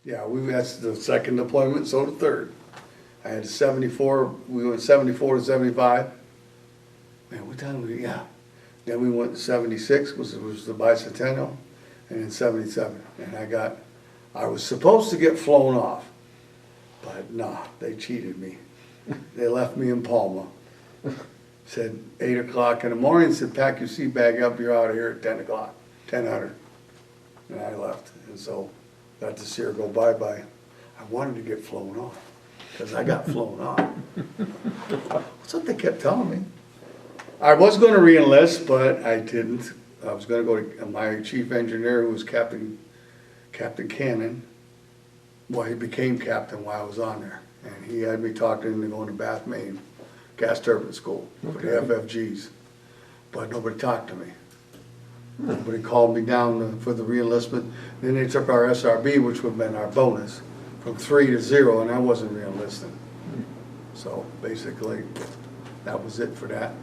Yeah, that's the second deployment, so the third. I had 74, we went 74 to 75. Man, what time we, yeah. Then we went to 76, was the bicentennial, and then 77. And I was supposed to get flown off, but nah, they cheated me. They left me in Palma. Said 8 o'clock in the morning, said pack your seat bag up, you're out of here at 10 o'clock, 10:00. And I left, and so got to see her go bye-bye. I wanted to get flown off, because I got flown off. That's what they kept telling me. I was going to re-enlist, but I didn't. I was going to go to my chief engineer, who was Captain Cannon. Well, he became captain while I was on there, and he had me talked into going to Bath, Maine, gas turbine school for the FFGs, but nobody talked to me. Nobody called me down for the re-enlistment. Then they took our SRB, which would have been our bonus, from 3 to 0, and I wasn't re-enlisting. So basically, that was it for that.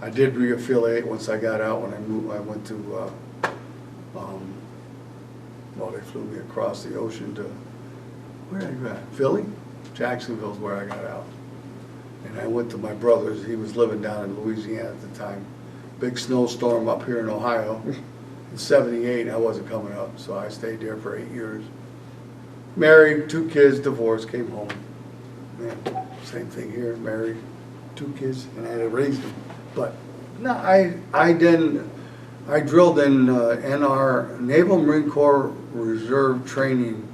I did re-affiliate once I got out. When I moved, I went to, well, they flew me across the ocean to, where did I go? Philly? Jacksonville's where I got out. And I went to my brother's. He was living down in Louisiana at the time. Big snowstorm up here in Ohio. In 78, I wasn't coming up, so I stayed there for 8 years. Married, 2 kids, divorced, came home. Man, same thing here, married, 2 kids, and I had to raise them. But no, I drilled in NR, Naval Marine Corps Reserve Training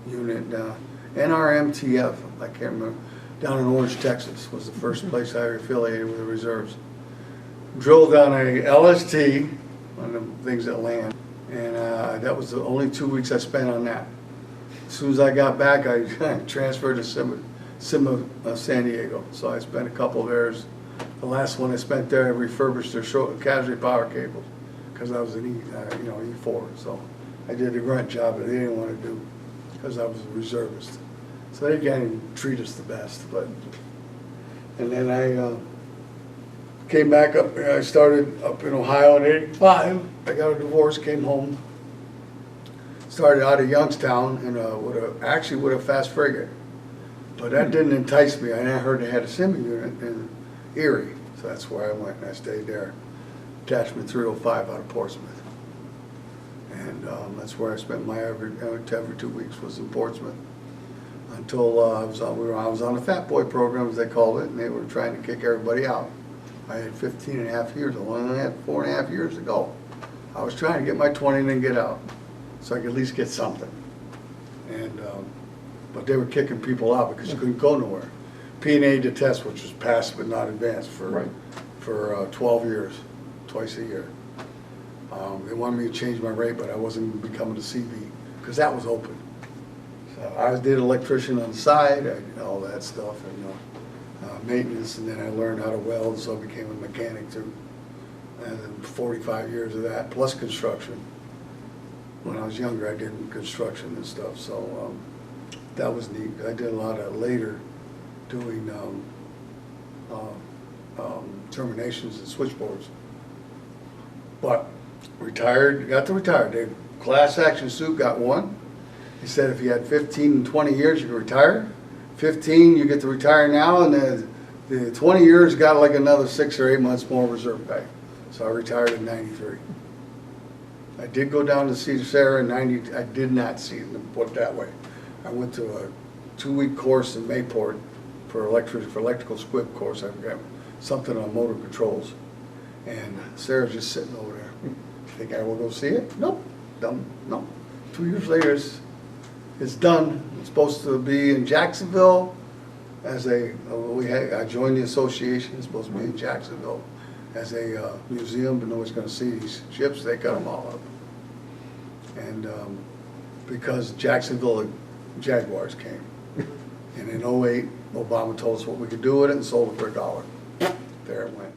Unit, NRMTF, I can't remember, down in Orange, Texas, was the first place I affiliated with the reserves. Drilled on a LST, one of the things that land, and that was the only 2 weeks I spent on that. As soon as I got back, I transferred to SIMA San Diego, so I spent a couple of years. The last one I spent there, I refurbished their casualty power cables, because I was an E4, so I did a grunt job that they didn't want to do, because I was a reservist. So they can't even treat us the best, but, and then I came back up, I started up in Ohio in 85. I got a divorce, came home. Started out of Youngstown and actually with a fast frigate. But that didn't entice me. I heard they had a semi unit in Erie. So that's where I went and I stayed there. Attachment 305 out of Portsmouth. And that's where I spent my every 2 weeks was in Portsmouth. Until I was on the Fat Boy program, as they called it, and they were trying to kick everybody out. I had 15 and a half years, I only had 4.5 years to go. I was trying to get my 20 and then get out, so I could at least get something. And but they were kicking people out because you couldn't go nowhere. P&A to test, which was passed but not advanced for 12 years, twice a year. They wanted me to change my rate, but I wasn't becoming a CV because that was open. So I did electrician on the side, I did all that stuff, and maintenance, and then I learned how to weld, so I became a mechanic too. And then 45 years of that, plus construction. When I was younger, I did construction and stuff, so that was neat. I did a lot of later doing terminations and switchboards. But retired, got to retire. The class action suit got one. He said if you had 15 and 20 years, you could retire. 15, you get to retire now, and the 20 years got like another 6 or 8 months more reserve pay. So I retired in 93. I did go down to see Sarah in 90. I did not see it, put it that way. I went to a 2-week course in Mayport for electrical squib course. I got something on motor controls. And Sarah's just sitting over there. You think I will go see it? Nope. Dumb. No. 2 years later, it's done. It's supposed to be in Jacksonville as I joined the association. It's supposed to be in Jacksonville as a museum, but nobody's going to see these ships. They cut them all up. And because Jacksonville Jaguars came. And in 08, Obama told us what we could do with it and sold it for $1. There it went.